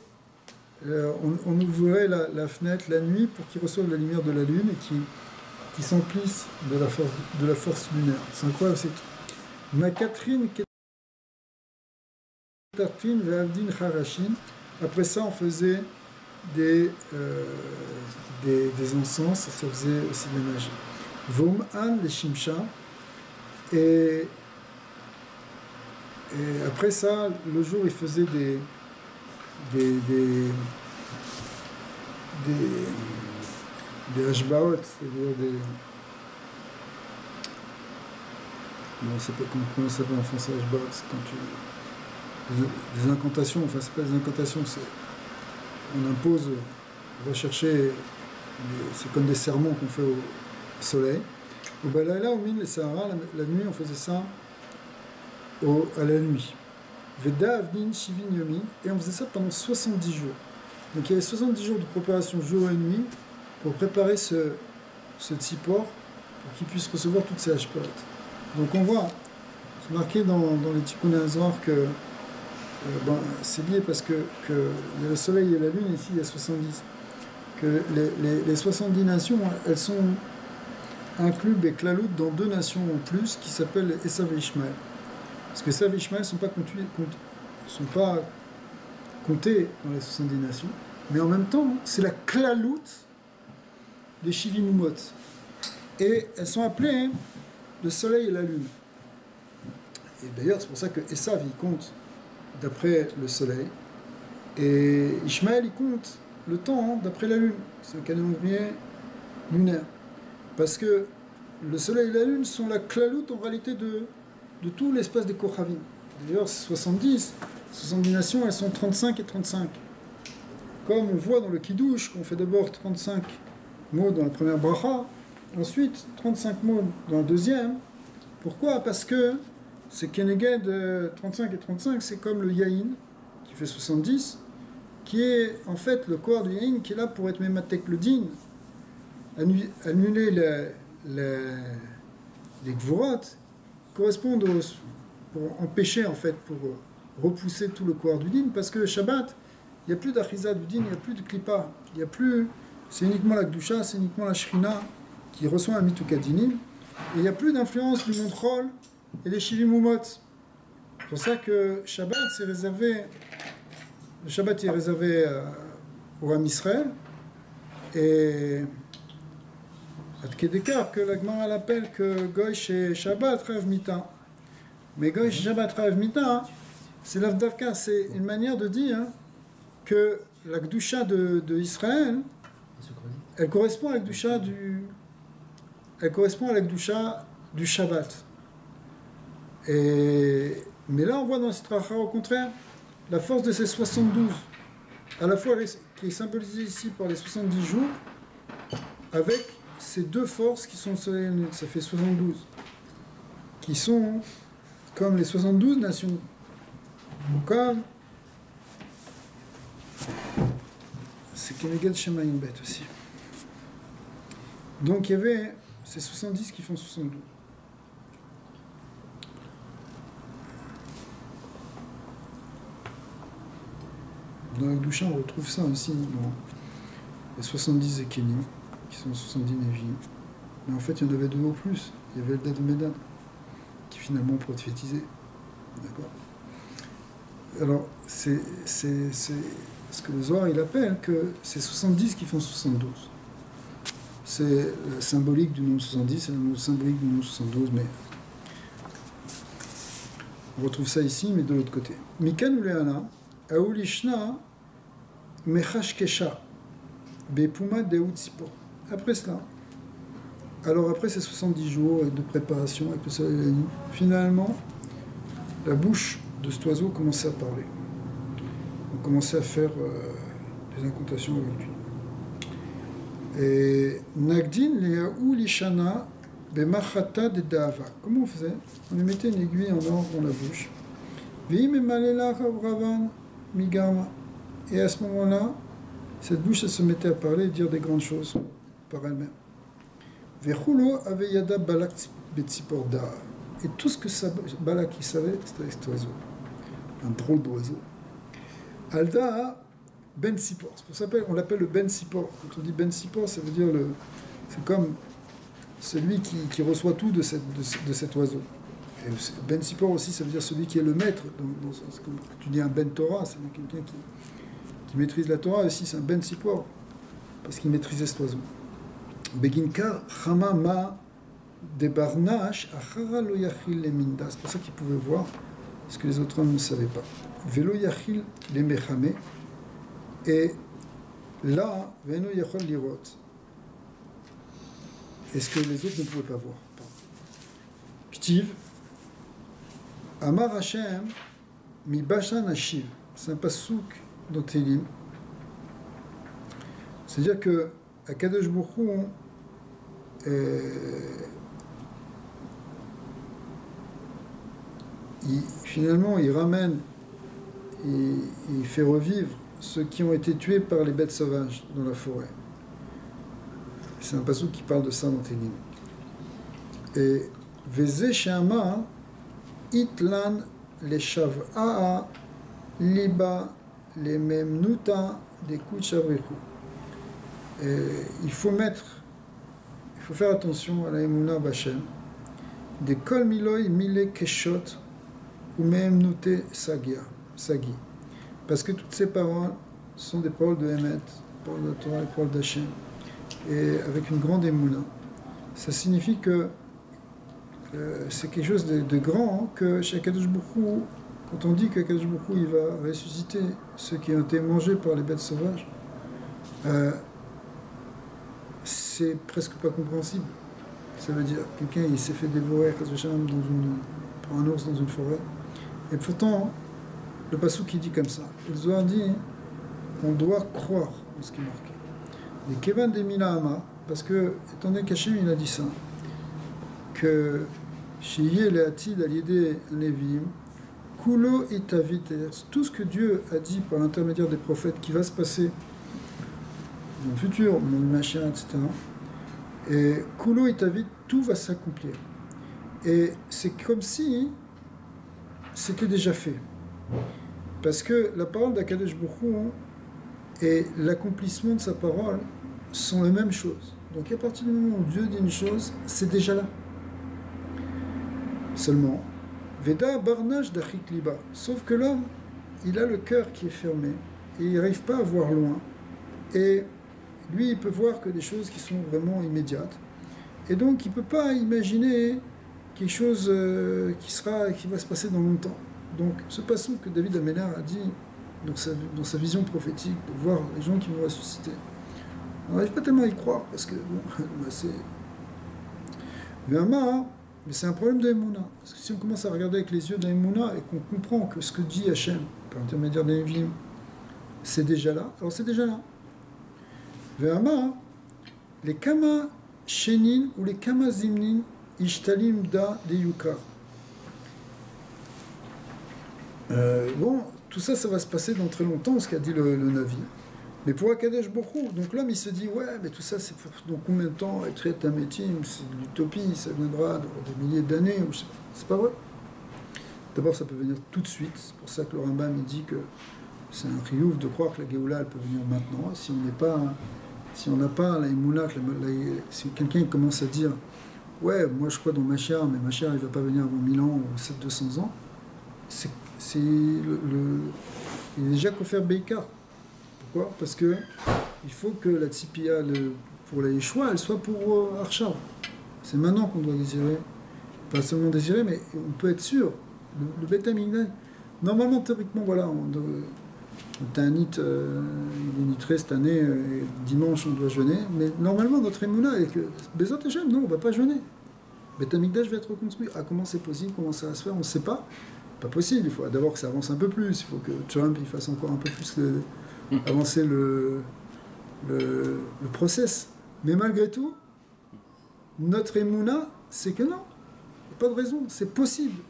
on ouvrait la fenêtre la nuit pour qu'ils reçoivent la lumière de la lune et qui s'emplissent de la force lunaire. C'est incroyable, c'est tout. Ma Catherine, Tartin, Ve'avdin, Harashin. Après ça, on faisait des encens, ça faisait aussi de la magie. Vom'an, les Shimsha. Et après ça, le jour, il faisait des hashbaot, c'est-à-dire comment ça s'appelle en français hashbaot, c'est quand des incantations, enfin c'est pas des incantations, on impose, on va chercher, c'est comme des sermons qu'on fait au soleil. Au Balala, au Mine, les Sahara, la nuit, on faisait ça à la nuit. Veda, Avnin, Shivin, Yomin, et on faisait ça pendant 70 jours. Donc il y avait 70 jours de préparation jour et nuit pour préparer ce tzipor pour qu'il puisse recevoir toutes ces hashpot. Donc on voit, c'est marqué dans les Tikkun Hazor que c'est lié parce que il y a le soleil et la lune, ici il y a 70. Que les 70 nations, elles sont incluses Beklalout dans 2 nations en plus qui s'appellent Esav et Ishmael. Parce que Esav et Ishmael ne sont pas comptés dans les 70 nations, mais en même temps, c'est la Klalout des Shivimumot. Et elles sont appelées le soleil et la lune. Et d'ailleurs, c'est pour ça que Esav, il compte d'après le soleil, et Ishmael, il compte le temps d'après la lune. C'est un calendrier lunaire. Parce que le soleil et la lune sont la klalout en réalité de tout l'espace des Kochavim. D'ailleurs, 70 nations, elles sont 35 et 35. Comme on voit dans le Kiddush, qu'on fait d'abord 35 mots dans la première bracha, ensuite 35 mots dans la deuxième. Pourquoi? Parce que c'est Keneged 35 et 35, c'est comme le Yahin, qui fait 70, qui est en fait le corps du Yahin, qui est là pour être Mematek le din, annuler les Gvorot, correspondent pour empêcher, en fait, pour repousser tout le corps du din, parce que le Shabbat, il n'y a plus d'Achiza du din, il n'y a plus de Klippa, il n'y a plus, c'est uniquement la Gdusha, c'est uniquement la Shrina qui reçoit un Mitukadinim, et il n'y a plus d'influence du Montrol et des Shivimumot. C'est pour ça que Shabbat, c'est réservé, le Shabbat est réservé au Ham Israël, et Ad Kedekar, que la Gemara l'appelle que Goy chez Shabbat Rav Mita. Mais Goy chez Shabbat Rav Mita, c'est l'Avdavka, c'est une manière de dire que la Gdusha de Israël, elle correspond à la Gdusha du Shabbat. Mais là, on voit dans le Sitracha, au contraire, la force de ces 72, à la fois qui est symbolisée ici par les 70 jours, avec ces 2 forces qui sont le soleil et la lune, ça fait 72, qui sont comme les 72 nations. Comme c'est Keneged Shemayim Bet aussi. Donc il y avait ces 70 qui font 72. Dans la Gdusha, on retrouve ça aussi dans les 70 Ekenim, qui sont 70 Nevi'im. Mais en fait, il y en avait 2 au plus. Il y avait le Dad Medan, qui finalement prophétisait. D'accord. Alors, c'est ce que le Zohar, il appelle que c'est 70 qui font 72. C'est la symbolique du nombre 70, c'est la symbolique du nombre 72, mais on retrouve ça ici, mais de l'autre côté. Mikan ou Leana, Aoulishna, Mechashkesha, Bepuma Deutzipo. Après cela, alors après ces 70 jours de préparation avec le soleil et la nuit, finalement, la bouche de cet oiseau commençait à parler. On commençait à faire des incantations avec lui. Et Nagdin Leaou Lishana Bemachata de Dava. Comment on faisait? On lui mettait une aiguille en or dans la bouche. Vim Malela Ravan Migama. Et à ce moment-là, cette bouche elle se mettait à parler et dire des grandes choses par elle-même. Vechulo Aveyada Balak Betsiporda. Et tout ce que Balak il savait, c'était cet oiseau. Un drôle d'oiseau. Alda Ben Sipor. C'est pour ça qu'on l'appelle le Ben Sipor. Quand on dit Ben Sipor, ça veut dire c'est comme celui qui reçoit tout de cet oiseau. Et Ben Sipor aussi, ça veut dire celui qui est le maître. Quand tu dis un Ben Torah, c'est quelqu'un qui maîtrise la Torah. Aussi, c'est un Ben Sipor, parce qu'il maîtrisait cet oiseau. Beginka Chama Ma Debarnash Achara Lo Yachil Leminda. C'est pour ça qu'il pouvait voir ce que les autres hommes ne savaient pas. Velo Yachil Lemechame. Et là, Veno Yachol Lirot. Et ce que les autres ne pouvaient pas voir. Ktiv Amar Hashem Mi Bashan Hashiv. C'est un pasouk dans Télim. C'est-à-dire que à Kadosh Baruch Hu, finalement, il ramène, il fait revivre ceux qui ont été tués par les bêtes sauvages dans la forêt. C'est un passouk qui parle de ça dans Télim. Et Veze Shama Itlan les Shav'a Liba les Memnuta des Kuchavrichu. Il faut faire attention à la Emouna Bachem. Des Kol Miloi Mile Keshot ou Memnute Sagi. Parce que toutes ces paroles sont des paroles de Emet, paroles de la Torah et paroles d'Hachem. Et avec une grande Emouna. Ça signifie que c'est quelque chose de grand, hein, que chez Akadosh Baruch Hu, quand on dit qu'Akadosh Baruch Hu, il va ressusciter ceux qui ont été mangés par les bêtes sauvages, c'est presque pas compréhensible. Ça veut dire, quelqu'un il s'est fait dévorer par un ours dans une forêt, et pourtant, le passouk qui dit comme ça, le Zohar dit, on doit croire en ce qui est marqué. Les Kevan des Milahama, parce que, étant donné qu'Hachem il a dit ça, que chez Yé le Hatid al-Yedé Nevim, Kulo itavit, tout ce que Dieu a dit par l'intermédiaire des prophètes qui va se passer dans le futur, mon machin, etc. Et Kulo itavit, tout va s'accomplir. Et c'est comme si c'était déjà fait. Parce que la parole d'Akadosh Baruch Hu et l'accomplissement de sa parole sont les mêmes choses. Donc à partir du moment où Dieu dit une chose, c'est déjà là. Seulement, Veda Barnage d'Achik Liba. Sauf que l'homme, il a le cœur qui est fermé et il n'arrive pas à voir loin. Et lui, il peut voir que des choses qui sont vraiment immédiates. Et donc, il ne peut pas imaginer quelque chose qui va se passer dans longtemps. Donc, ce passage que David Améler a dit dans sa vision prophétique, de voir les gens qui vont ressusciter, on n'arrive pas tellement à y croire, parce que, bon, c'est... Mais c'est un problème de Emouna. Parce que si on commence à regarder avec les yeux de Emouna et qu'on comprend que ce que dit Hachem, par l'intermédiaire des Nevim, c'est déjà là, alors c'est déjà là. Ve'ama, les Kama Shenin ou les Kama Zimnin, Ishtalim da de Yuka. Bon, tout ça, ça va se passer dans très longtemps, ce qu'a dit le Navi. Mais pour Akadosh Baruch Hu, donc l'homme il se dit, ouais, mais tout ça c'est pour dans combien de temps, être Tametim, c'est de l'utopie, ça viendra dans des milliers d'années, ou je sais pas. C'est pas vrai. D'abord, ça peut venir tout de suite, c'est pour ça que le Rambam il dit que c'est un riouf de croire que la Géoula elle peut venir maintenant, si on n'a pas la Emouna, si quelqu'un commence à dire, ouais, moi je crois dans Mashiach, mais Mashiach il va pas venir avant 1000 ans ou 200 ans, il est déjà qu'au faire Beikar. Pourquoi ? Parce que il faut que la tzipia pour la Yeshua, elle soit pour Archav. C'est maintenant qu'on doit désirer. Pas seulement désirer, mais on peut être sûr. Le Beth Amikdash, normalement, théoriquement, voilà, on Ta'anit, il est nitré cette année, et dimanche on doit jeûner, mais normalement notre émouna est que Bezat Hashem, non, on ne va pas jeûner. Beth Amikdash va être reconstruit. Ah, comment c'est possible, comment ça va se faire, on ne sait pas. Pas possible, il faut d'abord que ça avance un peu plus, il faut que Trump il fasse encore un peu plus avancer le process. Mais malgré tout, notre émouna, c'est que non, il n'y a pas de raison, c'est possible.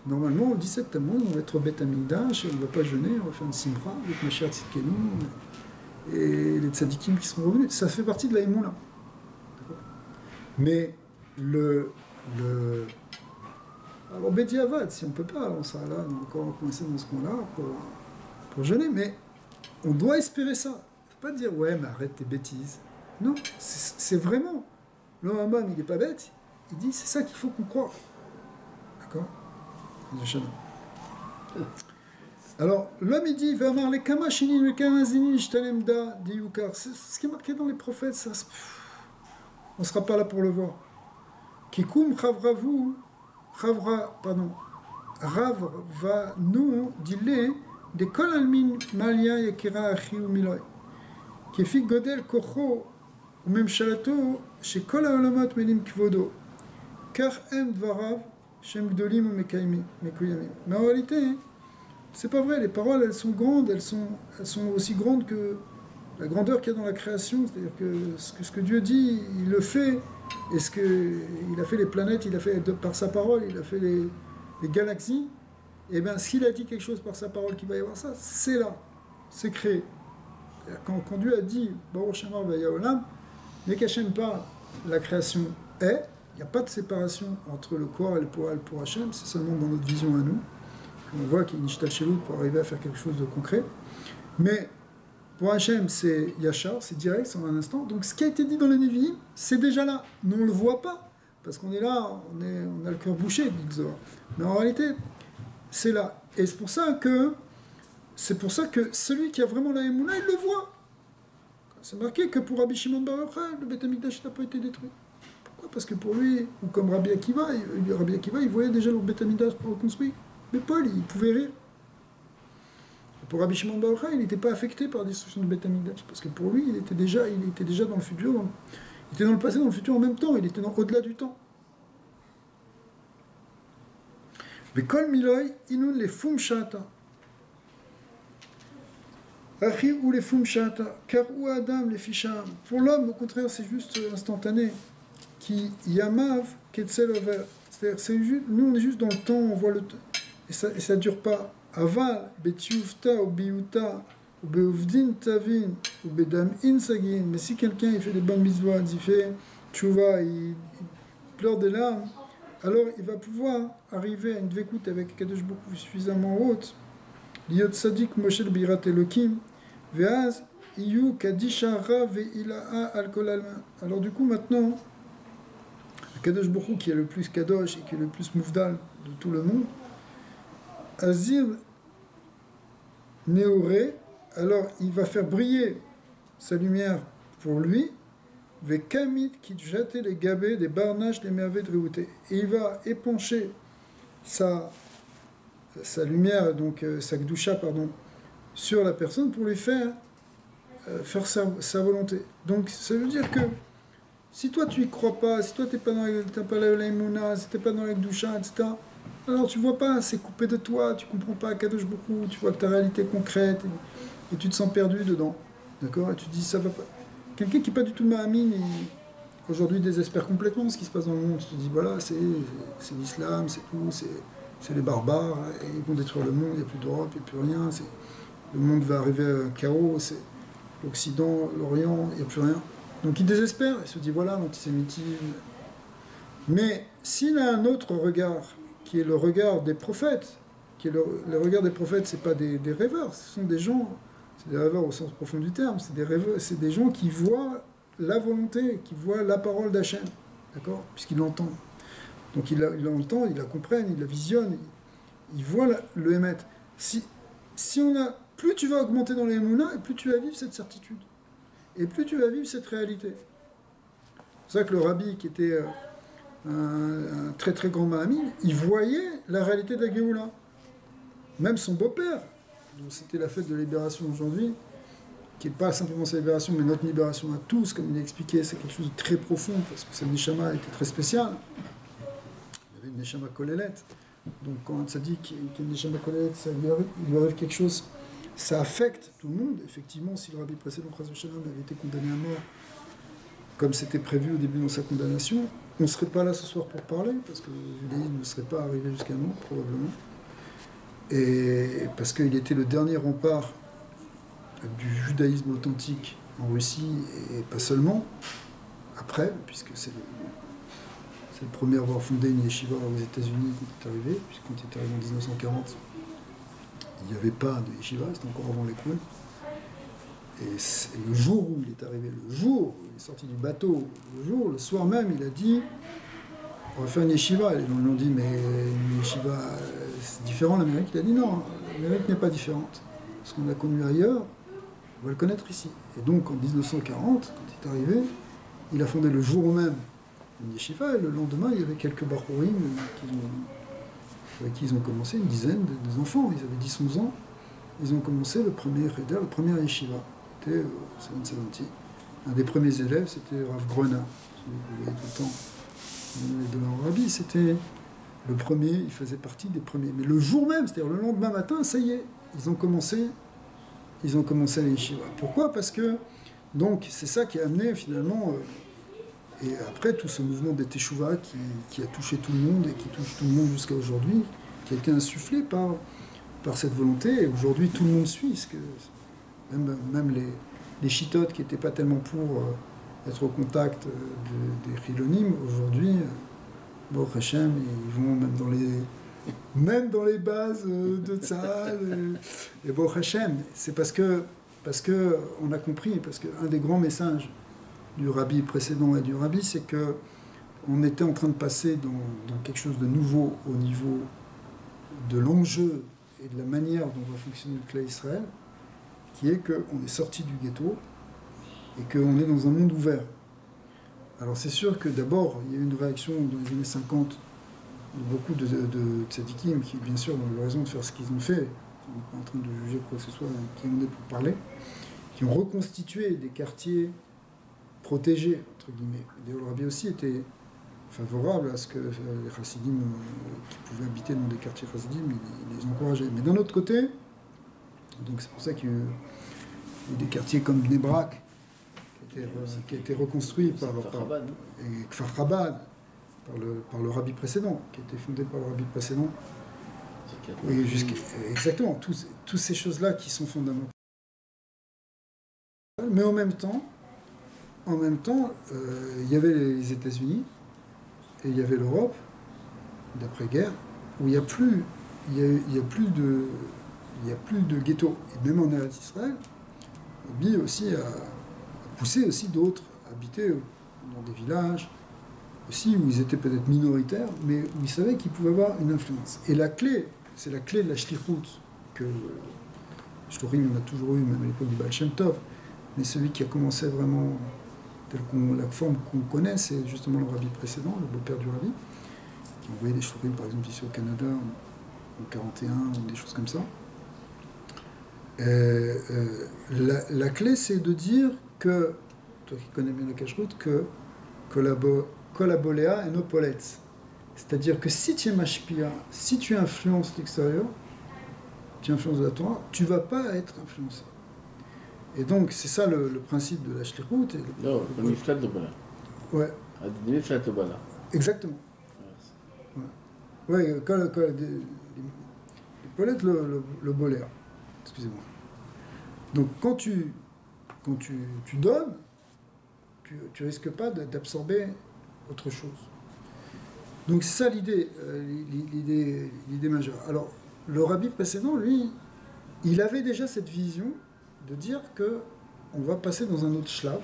Normalement, le 17 Tammuz, on va être au Beth Amikdash, on ne va pas jeûner, on va faire une simra avec Mashiach Tzidkenu et les tzadikim qui seront revenus. Ça fait partie de la émouna. Mais alors Bediavad, si on ne peut pas, on sera là, on va encore coincé dans ce coin-là pour jeûner, mais on doit espérer ça. Il ne faut pas dire, ouais, mais arrête tes bêtises. Non, c'est vraiment. Le Rambam, il n'est pas bête, il dit, c'est ça qu'il faut qu'on croit. D'accord ? Alors, l'homme, il dit, va voir les kamashinin, les kamazinin, ishtalemda, diyukar. C'est ce qui est marqué dans les prophètes, ça. On ne sera pas là pour le voir. Kikum chavravu. Rav va nous dire de kol almin malia yakira achi u miloy kefi godel kocho u memshalato she kol haolamot melim kvodo car em dvarav shem gdolim u mekuyamim. Mais en réalité, c'est pas vrai, les paroles elles sont grandes, elles sont aussi grandes que la grandeur qu'il y a dans la création, c'est-à-dire que ce que Dieu dit, il le fait. Est-ce qu'il a fait les planètes, il a fait par sa parole, il a fait les galaxies, et bien s'il a dit quelque chose par sa parole qu'il va y avoir ça, c'est là. s'est créé. Quand Dieu a dit Baruch Shema Vayaolam, dès qu'Hachem parle, la création est, il n'y a pas de séparation entre le corps et le poil pour Hachem, c'est seulement dans notre vision à nous. On voit qu'il y a une ishtalchelut pour arriver à faire quelque chose de concret. Mais pour Hachem, c'est yachar, c'est direct, c'est en un instant. Donc ce qui a été dit dans les Nevi'im, c'est déjà là. Mais on ne le voit pas, parce qu'on est là, on a le cœur bouché, dit le Zohar. Mais en réalité, c'est là. Et c'est pour ça que celui qui a vraiment la Emouna, il le voit. C'est marqué que pour Rabbi Shimon Bar Yochai, le Beth Amikdash n'a pas été détruit. Pourquoi ? Parce que pour lui, ou comme Rabbi Akiva, il voyait déjà le Beth Amikdash reconstruit. Mais Paul, il pouvait rire. Pour Rabbi Shimon Bar Yochai, il n'était pas affecté par la destruction du Beth Amikdash, parce que pour lui, il était déjà dans le futur, il était dans le passé, dans le futur en même temps, il était au-delà du temps. Vekol Miloi, Inun les Fum Shata. Achi ou les Fum Shata, car ou Adam les Fisham. Pour l'homme, au contraire, c'est juste instantané. Qui Yamav, Ketzel Over. C'est-à-dire, nous, on est juste dans le temps, on voit le temps. Et ça ne dure pas. Aval, Betiufta, ou Biuta, ou Beuvdin Tavin, ou Bedam Insagin. Mais si quelqu'un il fait des bonnes mitzvot, il fait tchouva, il pleure des larmes, alors il va pouvoir arriver à une dvekout avec Kadosh Baruch Hu suffisamment haute. Liot Sadik Moshe Birat Elokim, Veaz, Iyu Kadisha Ra Ve'ila'a Alkol Alma. Alors du coup, maintenant, Kadosh Baruch Hu, qui est le plus Kadosh et qui est le plus Moufdal de tout le monde, Azir Néoré, alors il va faire briller sa lumière pour lui, Vekamit qui jette les gabés des barnaches des merveilles de Réouté. Et il va épancher sa lumière, donc sa gdoucha, pardon, sur la personne pour lui faire sa volonté. Donc ça veut dire que si toi tu y crois pas, si toi t'es pas dans la Emouna, si t'es pas dans la gdoucha, etc., alors tu vois pas, c'est coupé de toi, tu comprends pas Kadosh beaucoup, tu vois que ta réalité est concrète et tu te sens perdu dedans. D'accord ? Et tu te dis ça va pas. Quelqu'un qui n'est pas du tout Mahamine, aujourd'hui désespère complètement ce qui se passe dans le monde. Tu te dis voilà, c'est l'islam, c'est tout, c'est les barbares, et ils vont détruire le monde, il n'y a plus d'Europe, il n'y a plus rien, le monde va arriver à un chaos, c'est l'Occident, l'Orient, il n'y a plus rien. Donc il désespère, il se dit voilà, l'antisémitisme. Mais s'il a un autre regard, qui est le regard des prophètes, qui est le regard des prophètes, c'est pas des rêveurs, ce sont des gens, c'est des rêveurs au sens profond du terme, c'est des rêveurs, c'est des gens qui voient la volonté, qui voient la parole d'Hachem, d'accord, puisqu'ils l'entendent. Donc ils l'entendent, ils la comprennent, ils la visionnent, ils voient le émettre. Si on a, plus tu vas augmenter dans les Emouna, et plus tu vas vivre cette certitude, et plus tu vas vivre cette réalité. C'est pour ça que le rabbi qui était un très très grand Mahamine, il voyait la réalité de la Géoula. Même son beau-père, dont c'était la fête de la libération aujourd'hui, qui n'est pas simplement sa libération, mais notre libération à tous, comme il a expliqué, c'est quelque chose de très profond, parce que sa Neshama était très spéciale. Il y avait une Neshama Kolelet. Donc quand on dit qu'il y a une Neshama Kolelet, il lui arrive quelque chose, ça affecte tout le monde. Effectivement, si le rabbi précédent, Chas v'Shalom, avait été condamné à mort, comme c'était prévu au début dans sa condamnation, on ne serait pas là ce soir pour parler, parce que le judaïsme ne serait pas arrivé jusqu'à nous, probablement. Et parce qu'il était le dernier rempart du judaïsme authentique en Russie, et pas seulement, après, puisque c'est le premier à avoir fondé une yeshiva aux États-Unis quand il est arrivé, puisqu'il est arrivé en 1940, il n'y avait pas de yeshiva, c'était encore avant l'école. Et le jour où il est arrivé, le jour où il est sorti du bateau, le soir même, il a dit on va faire une yeshiva. Les gens lui ont dit mais une yeshiva c'est différent l'Amérique. Il a dit non, l'Amérique n'est pas différente. Ce qu'on a connu ailleurs, on va le connaître ici. Et donc en 1940, quand il est arrivé, il a fondé le jour même une yeshiva, et le lendemain il y avait quelques barourim avec qui ils ont commencé, une dizaine des enfants, ils avaient 10-11 ans, ils ont commencé le premier Cheder, le premier yeshiva. C'était 770. Un des premiers élèves, c'était Rav Grona, celui que vous voyez tout le temps de leur rabbi, c'était le premier, il faisait partie des premiers. Mais le jour même, c'est-à-dire le lendemain matin, ça y est, ils ont commencé la yeshiva. Pourquoi ? Parce que, donc, c'est ça qui a amené finalement, et après tout ce mouvement des Teshuvah qui a touché tout le monde et qui touche tout le monde jusqu'à aujourd'hui, qui a été insufflé par cette volonté, et aujourd'hui tout le monde suit même les chitotes qui n'étaient pas tellement pour être au contact des chilonim, aujourd'hui, Baruch Hashem, ils vont même dans les bases de Tzahal, et Baruch Hashem, c'est parce que on a compris, parce qu'un des grands messages du rabbi précédent et du rabbi, c'est que on était en train de passer dans quelque chose de nouveau au niveau de l'enjeu et de la manière dont va fonctionner le clan Israël, qui est qu'on est sorti du ghetto et qu'on est dans un monde ouvert. Alors c'est sûr que d'abord, il y a eu une réaction dans les années 50 de beaucoup de tzadikim qui, bien sûr, ont eu raison de faire ce qu'ils ont fait. On n'est pas en train de juger quoi que ce soit, qui en est pour parler, qui ont reconstitué des quartiers protégés, entre guillemets. D'ailleurs, le rabbi aussi était favorable à ce que les chassidim qui pouvaient habiter dans des quartiers chassidim, il les encourageait. Mais d'un autre côté, donc c'est pour ça qu'il y a eu des quartiers comme Bnei Brak, qui a été reconstruit par Kfar Chabad, par le rabbi précédent, qui a été fondé par le rabbi précédent. Oui, exactement, toutes ces choses-là qui sont fondamentales. Mais en même temps, il y avait les États-Unis et il y avait l'Europe d'après-guerre où il y a plus de ghetto. Et même en Eretz Israël, Rabbi aussi a poussé aussi d'autres à habiter dans des villages aussi où ils étaient peut-être minoritaires, mais où ils savaient qu'ils pouvaient avoir une influence. Et la clé, c'est la clé de la shlichut que Shlorim en a toujours eu, même à l'époque du Baal Shem Tov, mais celui qui a commencé vraiment la forme qu'on connaît, c'est justement le rabbi précédent, le beau-père du rabbi, qui envoyait des Shlorim par exemple ici au Canada en 41 ou des choses comme ça. La clé, c'est de dire que, toi qui connais bien la cacheroute, que collaboléa et nopolet. C'est-à-dire que si tu es mashpia, si tu influences l'extérieur, tu influences la Torah, tu ne vas pas être influencé. Et donc, c'est ça le principe de la shlichut. Non, le miflat de Bala. Ouais. Le miflat de Bala. Exactement. Ouais, le boléa. Excusez-moi. Donc, quand tu donnes, tu risques pas d'absorber autre chose. Donc c'est ça l'idée majeure. Alors le rabbi précédent, lui, il avait déjà cette vision de dire que on va passer dans un autre shlav,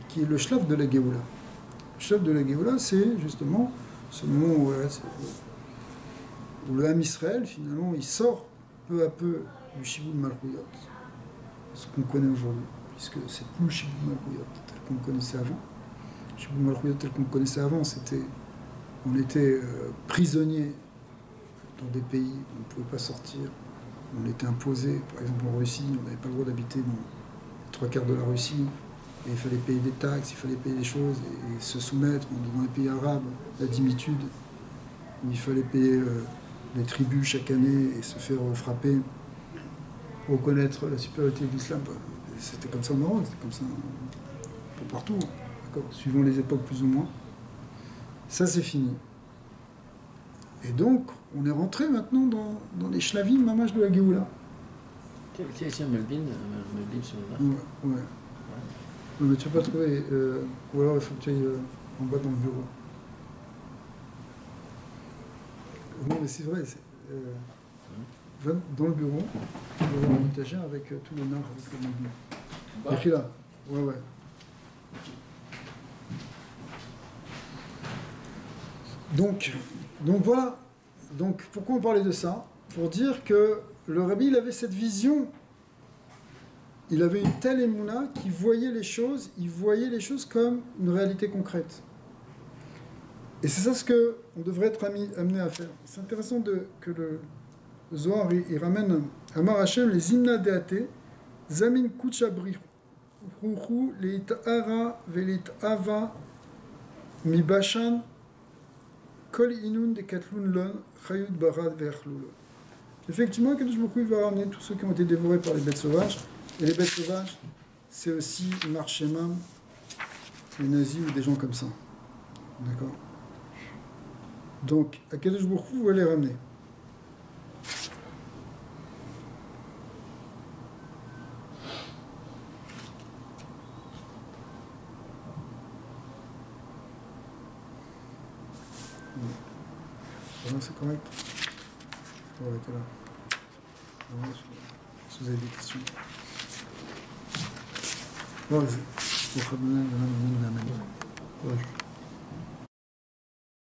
qui est le shlav de la Géoula. Le shlav de la Géoula, c'est justement ce moment où le Ham Israël, finalement, il sort peu à peu du Shibud Malchuyot, ce qu'on connaît aujourd'hui, puisque c'est plus le Shibud Malchuyot tel qu'on connaissait avant. Le Shibud Malchuyot tel qu'on connaissait avant, on était prisonnier dans des pays où on ne pouvait pas sortir, on était imposé, par exemple en Russie, on n'avait pas le droit d'habiter dans les 3/4 de la Russie, et il fallait payer des taxes, il fallait payer des choses, et se soumettre dans les pays arabes, la dimitude, où il fallait payer les tribus chaque année et se faire frapper, reconnaître la supériorité de l'islam. C'était comme ça au Maroc, c'était comme ça un peu partout, suivant les époques plus ou moins. Ça, c'est fini. Et donc, on est rentré maintenant dans les shlavim mamash de la Géoula. Tiens, Melvin sur le Ouais. Ouais, mais tu ne vas pas trouver. Ou alors, il faut que tu ailles en bas dans le bureau. Non, mais c'est vrai. Va dans le bureau, tu vas avoir une étagère avec tout le nard, avec le Melvin. Écris là. Ouais. Donc voilà. Donc pourquoi on parlait de ça? Pour dire que le rabbi, il avait cette vision, il avait une telle émouna qu'il voyait les choses, comme une réalité concrète. Et c'est ça ce qu'on devrait être amené à faire. C'est intéressant que le Zohar, il ramène Amar Hashem, les Imna Deate, Zamin Kucha Brihu, les Ita'ara, Velit Ava, Mibashan, Kol Inun de Katlun Lon, Chayut Barad Verchlulon. Effectivement, Kadosh Baruch Hu va ramener tous ceux qui ont été dévorés par les bêtes sauvages. Et les bêtes sauvages, c'est aussi Marshemam, les nazis ou des gens comme ça. D'accord? Donc, à Kadosh Baruch Hu va les ramener. Non, c'est correct. On va arrêter là. Non, si vous avez des questions. Bon, je vous